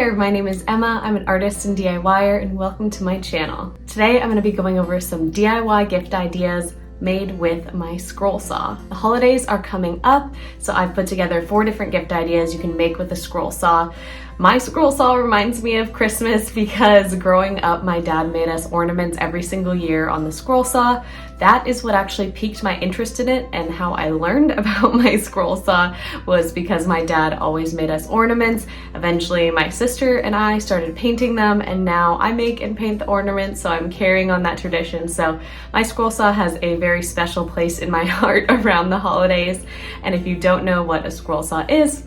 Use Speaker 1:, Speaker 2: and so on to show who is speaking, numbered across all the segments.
Speaker 1: there, my name is Emma. I'm an artist and DIYer, and welcome to my channel. Today I'm going to be going over some DIY gift ideas made with my scroll saw. The holidays are coming up, so I've put together 4 different gift ideas you can make with a scroll saw. My scroll saw reminds me of Christmas because growing up, my dad made us ornaments every single year on the scroll saw. That is what actually piqued my interest in it, and how I learned about my scroll saw was because my dad always made us ornaments. Eventually, my sister and I started painting them, and now I make and paint the ornaments, so I'm carrying on that tradition. So my scroll saw has a very special place in my heart around the holidays. And if you don't know what a scroll saw is,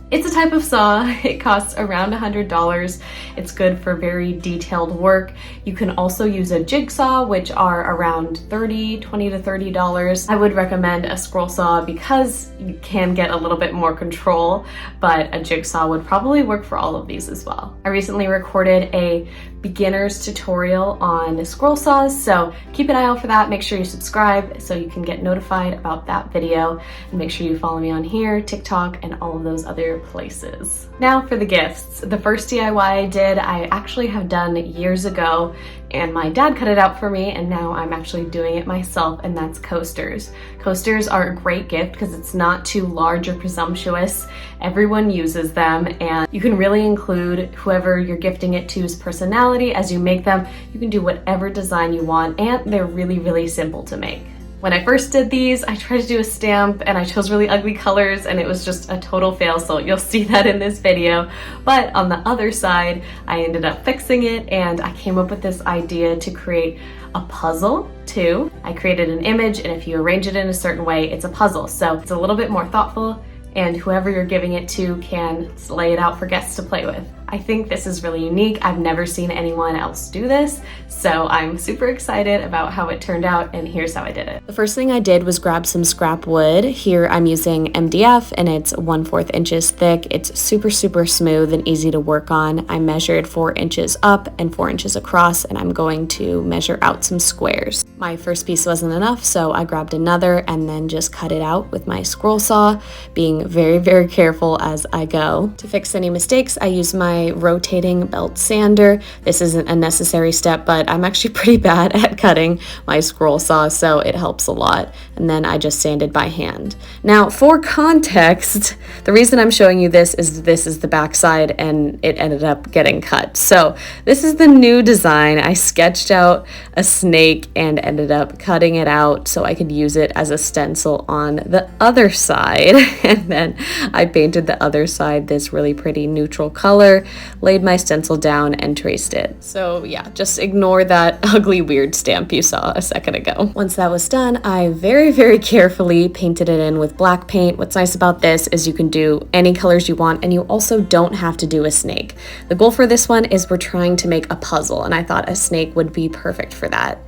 Speaker 1: it's a type of saw. It costs around $100. It's good for very detailed work. You can also use a jigsaw, which are around $20 to $30. I would recommend a scroll saw because you can get a little bit more control, but a jigsaw would probably work for all of these as well. I recently recorded a beginner's tutorial on scroll saws, so keep an eye out for that. Make sure you subscribe so you can get notified about that video, and make sure you follow me on here, TikTok, and all of those other places. Now for the gifts. The first DIY I did, I actually have done years ago, and my dad cut it out for me, and now I'm actually doing it myself, and that's coasters. Coasters are a great gift because it's not too large or presumptuous. Everyone uses them, and you can really include whoever you're gifting it to's personality as you make them. You can do whatever design you want, and they're really, really simple to make. When I first did these, I tried to do a stamp and I chose really ugly colors, and it was just a total fail, so you'll see that in this video. But on the other side, I ended up fixing it, and I came up with this idea to create a puzzle too. I created an image, and if you arrange it in a certain way, it's a puzzle. So it's a little bit more thoughtful, and whoever you're giving it to can lay it out for guests to play with. I think this is really unique. I've never seen anyone else do this, so I'm super excited about how it turned out, and here's how I did it. The first thing I did was grab some scrap wood. Here I'm using MDF, and it's 1/4 inches thick. It's super, super smooth and easy to work on. I measured 4 inches up and 4 inches across, and I'm going to measure out some squares. My first piece wasn't enough, so I grabbed another and then just cut it out with my scroll saw, being very, very careful as I go. To fix any mistakes, I use my rotating belt sander. This isn't a necessary step, but I'm actually pretty bad at cutting my scroll saw, so it helps a lot. And then I just sanded by hand. Now, for context, the reason I'm showing you this is the back side, and it ended up getting cut. So this is the new design. I sketched out a snake and ended up cutting it out so I could use it as a stencil on the other side. And then I painted the other side this really pretty neutral color, laid my stencil down, and traced it. So yeah, just ignore that ugly weird stamp you saw a second ago. Once that was done, I very, very carefully painted it in with black paint. What's nice about this is you can do any colors you want, and you also don't have to do a snake. The goal for this one is we're trying to make a puzzle, and I thought a snake would be perfect for that.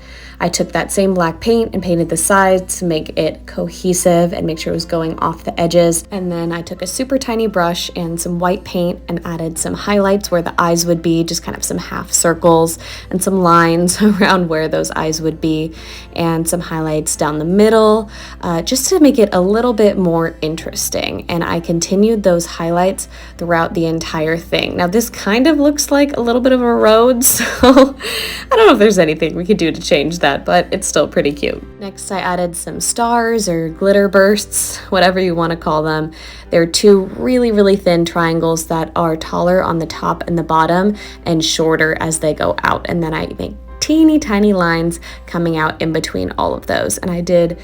Speaker 1: I took that same black paint and painted the sides to make it cohesive and make sure it was going off the edges. And then I took a super tiny brush and some white paint and added some highlights where the eyes would be, just kind of some half circles and some lines around where those eyes would be, and some highlights down the middle, just to make it a little bit more interesting. And I continued those highlights throughout the entire thing. Now this kind of looks like a little bit of a road, so I don't know if there's anything we could do to change that, but it's still pretty cute. Next, I added some stars or glitter bursts, whatever you want to call them. They're 2 really, really thin triangles that are taller on the top and the bottom and shorter as they go out. And then I make teeny tiny lines coming out in between all of those. And I did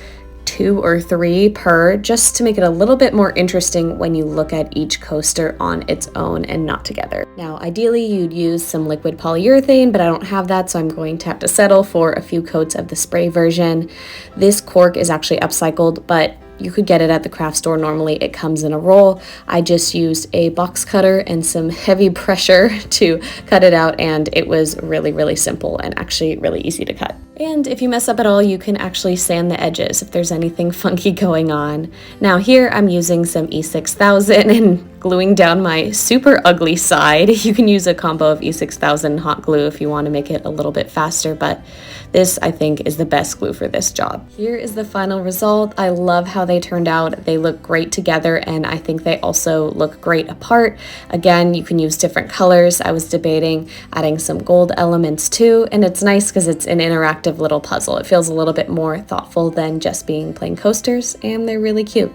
Speaker 1: 2 or 3 per, just to make it a little bit more interesting when you look at each coaster on its own and not together. Now, ideally you'd use some liquid polyurethane, but I don't have that, so I'm going to have to settle for a few coats of the spray version. This cork is actually upcycled, but you could get it at the craft store. Normally it comes in a roll. I just used a box cutter and some heavy pressure to cut it out, and it was really, really simple and actually really easy to cut. And if you mess up at all, you can actually sand the edges if there's anything funky going on. Now here I'm using some E6000 and gluing down my super ugly side. You can use a combo of E6000 and hot glue if you want to make it a little bit faster, but this, I think, is the best glue for this job. Here is the final result. I love how they turned out. They look great together, and I think they also look great apart. Again, you can use different colors. I was debating adding some gold elements too, and it's nice because it's an interactive little puzzle. It feels a little bit more thoughtful than just being plain coasters, and they're really cute.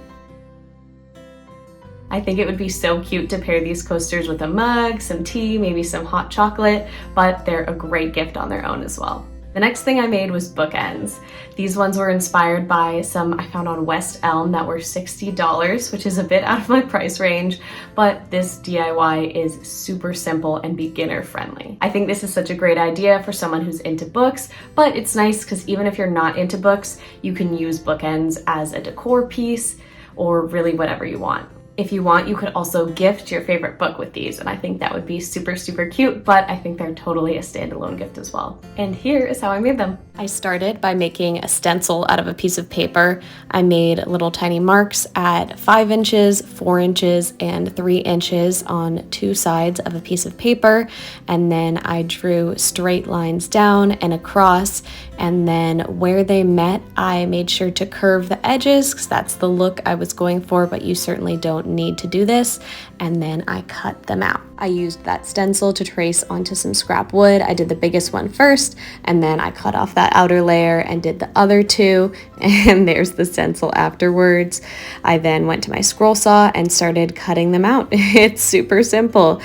Speaker 1: I think it would be so cute to pair these coasters with a mug, some tea, maybe some hot chocolate, but they're a great gift on their own as well. The next thing I made was bookends. These ones were inspired by some I found on West Elm that were $60, which is a bit out of my price range, but this DIY is super simple and beginner friendly. I think this is such a great idea for someone who's into books, but it's nice because even if you're not into books, you can use bookends as a decor piece or really whatever you want. If you want, you could also gift your favorite book with these, and I think that would be super, super cute, but I think they're totally a standalone gift as well. And here is how I made them. I started by making a stencil out of a piece of paper. I made little tiny marks at 5 inches, 4 inches, and 3 inches on 2 sides of a piece of paper, and then I drew straight lines down and across, and then where they met, I made sure to curve the edges because that's the look I was going for, but you certainly don't need to do this, and then I cut them out. I used that stencil to trace onto some scrap wood. I did the biggest one first, and then I cut off that outer layer and did the other 2, and there's the stencil afterwards. I then went to my scroll saw and started cutting them out. It's super simple.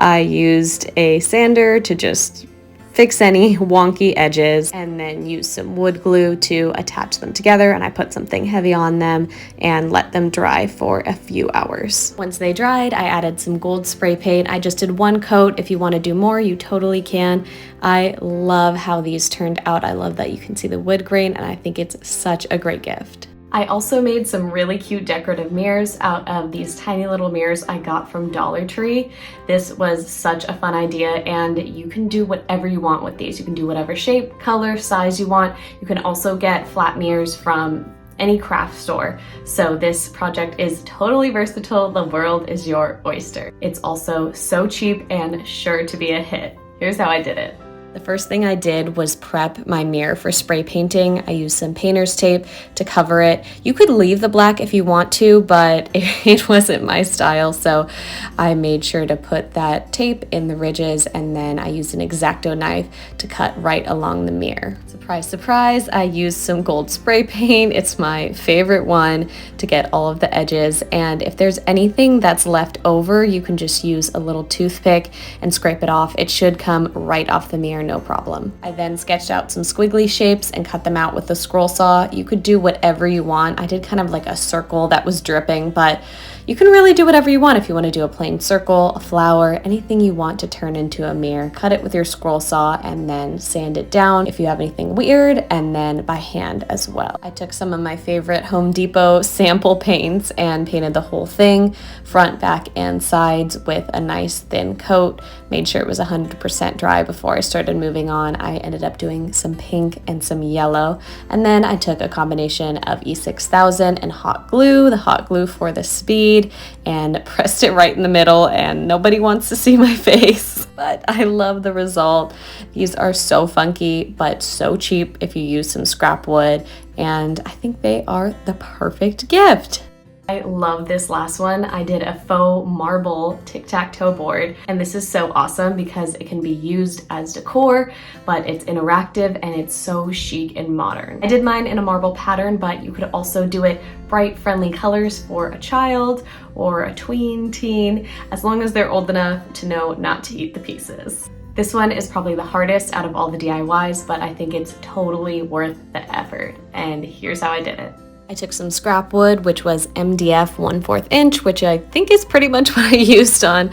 Speaker 1: I used a sander to just fix any wonky edges, and then use some wood glue to attach them together, and I put something heavy on them and let them dry for a few hours. Once they dried, I added some gold spray paint. I just did 1 coat. If you want to do more, you totally can. I love how these turned out. I love that you can see the wood grain, and I think it's such a great gift. I also made some really cute decorative mirrors out of these tiny little mirrors I got from Dollar Tree. This was such a fun idea, and you can do whatever you want with these. You can do whatever shape, color, size you want. You can also get flat mirrors from any craft store. So this project is totally versatile. The world is your oyster. It's also so cheap and sure to be a hit. Here's how I did it. The first thing I did was prep my mirror for spray painting. I used some painter's tape to cover it. You could leave the black if you want to, but it wasn't my style, so I made sure to put that tape in the ridges, and then I used an X-Acto knife to cut right along the mirror. Surprise, surprise, I used some gold spray paint. It's my favorite one to get all of the edges, and if there's anything that's left over, you can just use a little toothpick and scrape it off. It should come right off the mirror, no problem. I then sketched out some squiggly shapes and cut them out with the scroll saw. You could do whatever you want. I did kind of like a circle that was dripping, but you can really do whatever you want. If you want to do a plain circle, a flower, anything you want to turn into a mirror, cut it with your scroll saw and then sand it down if you have anything weird, and then by hand as well. I took some of my favorite Home Depot sample paints and painted the whole thing, front, back, and sides with a nice thin coat. Made sure it was 100% dry before I started moving on. I ended up doing some pink and some yellow, and then I took a combination of E6000 and hot glue, the hot glue for the speed, and pressed it right in the middle, and nobody wants to see my face, but I love the result. These are so funky but so cheap if you use some scrap wood, and I think they are the perfect gift. I love this last one. I did a faux marble Tic Tac Toe Board, and this is so awesome because it can be used as decor, but it's interactive and it's so chic and modern. I did mine in a marble pattern, but you could also do it bright, friendly colors for a child or a tween, teen, as long as they're old enough to know not to eat the pieces. This one is probably the hardest out of all the DIYs, but I think it's totally worth the effort, and here's how I did it. I took some scrap wood, which was MDF 1/4 inch, which I think is pretty much what I used on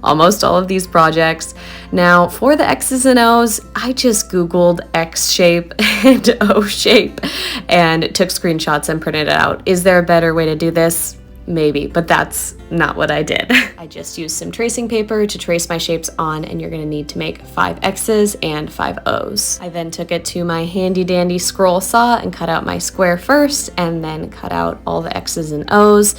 Speaker 1: almost all of these projects. Now, for the X's and O's, I just Googled X shape and O shape and took screenshots and printed it out. Is there a better way to do this? maybe, but that's not what I did. I just used some tracing paper to trace my shapes on, and you're gonna need to make 5 X's and 5 O's. I then took it to my handy dandy scroll saw and cut out my square first, and then cut out all the X's and O's.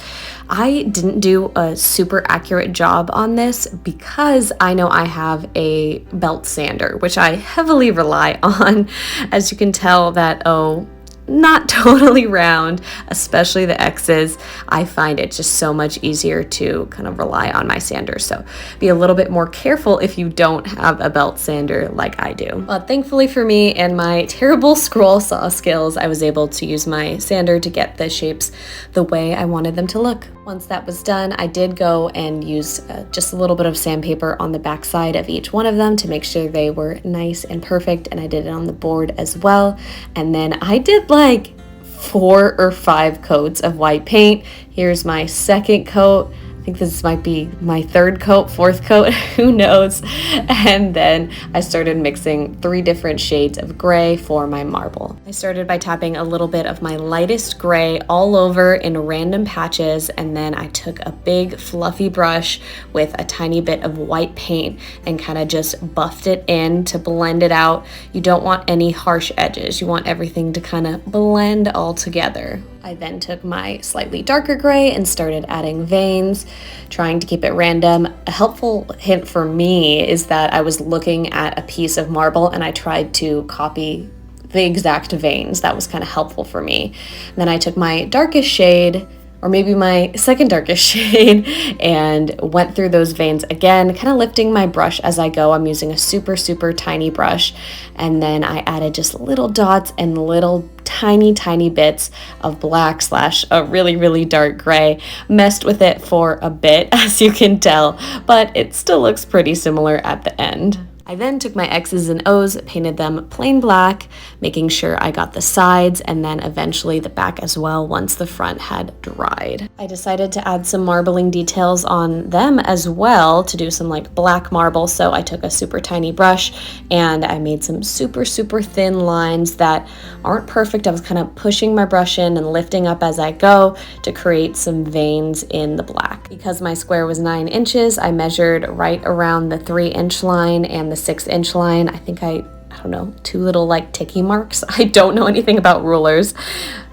Speaker 1: I didn't do a super accurate job on this because I know I have a belt sander, which I heavily rely on. As you can tell, that O not totally round, especially the X's. I find it just so much easier to kind of rely on my sander. So be a little bit more careful if you don't have a belt sander like I do. But thankfully for me and my terrible scroll saw skills, I was able to use my sander to get the shapes the way I wanted them to look. Once that was done, I did go and use just a little bit of sandpaper on the back side of each one of them to make sure they were nice and perfect, and I did it on the board as well. And then I did like 4 or 5 coats of white paint. Here's my second coat. I think this might be my 3rd coat, 4th coat, who knows. And then I started mixing 3 different shades of gray for my marble. I started by tapping a little bit of my lightest gray all over in random patches, and then I took a big fluffy brush with a tiny bit of white paint and kind of just buffed it in to blend it out. You don't want any harsh edges. You want everything to kind of blend all together. I then took my slightly darker gray and started adding veins, trying to keep it random. A helpful hint for me is that I was looking at a piece of marble and I tried to copy the exact veins. That was kind of helpful for me. And then I took my darkest shade, or maybe my second darkest shade, and went through those veins again, kind of lifting my brush as I go. I'm using a super, super tiny brush. And then I added just little dots and little tiny bits of black / a really, really dark gray. Messed with it for a bit, as you can tell, but it still looks pretty similar at the end. I then took my X's and O's, painted them plain black, making sure I got the sides and then eventually the back as well once the front had dried. I decided to add some marbling details on them as well to do some like black marble, so I took a super tiny brush and I made some super, super thin lines that aren't perfect. I was kind of pushing my brush in and lifting up as I go to create some veins in the black. Because my square was 9 inches, I measured right around the 3-inch line and the 6-inch line. I think I don't know, 2 little like ticky marks. I don't know anything about rulers.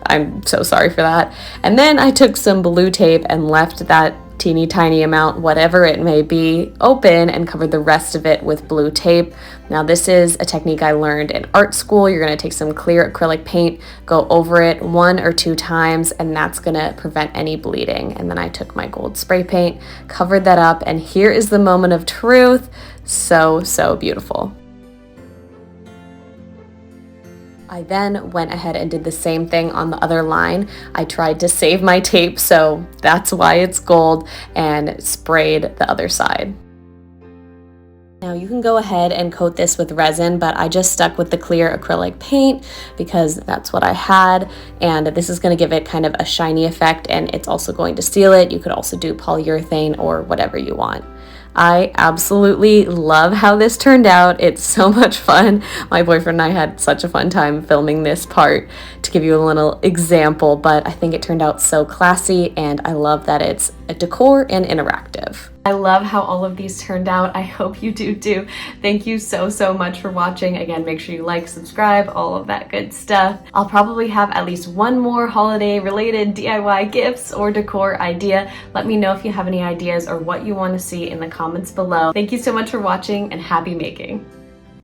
Speaker 1: I'm so sorry for that. And then I took some blue tape and left that teeny tiny amount, whatever it may be, open and covered the rest of it with blue tape. Now this is a technique I learned in art school. You're going to take some clear acrylic paint, go over it 1 or 2 times, and that's going to prevent any bleeding. And then I took my gold spray paint, covered that up, and here is the moment of truth. So, so beautiful. I then went ahead and did the same thing on the other line. I tried to save my tape, so that's why it's gold, and sprayed the other side. Now you can go ahead and coat this with resin, but I just stuck with the clear acrylic paint because that's what I had, and this is going to give it kind of a shiny effect, and it's also going to seal it. You could also do polyurethane or whatever you want. I absolutely love how this turned out. It's so much fun. My boyfriend and I had such a fun time filming this part to give you a little example, but I think it turned out so classy, and I love that it's a decor and interactive. I love how all of these turned out. I hope you do too. Thank you so, so much for watching. Again, make sure you like, subscribe, all of that good stuff. I'll probably have at least one more holiday related DIY gifts or decor idea. Let me know if you have any ideas or what you want to see in the comments below. Thank you so much for watching, and happy making.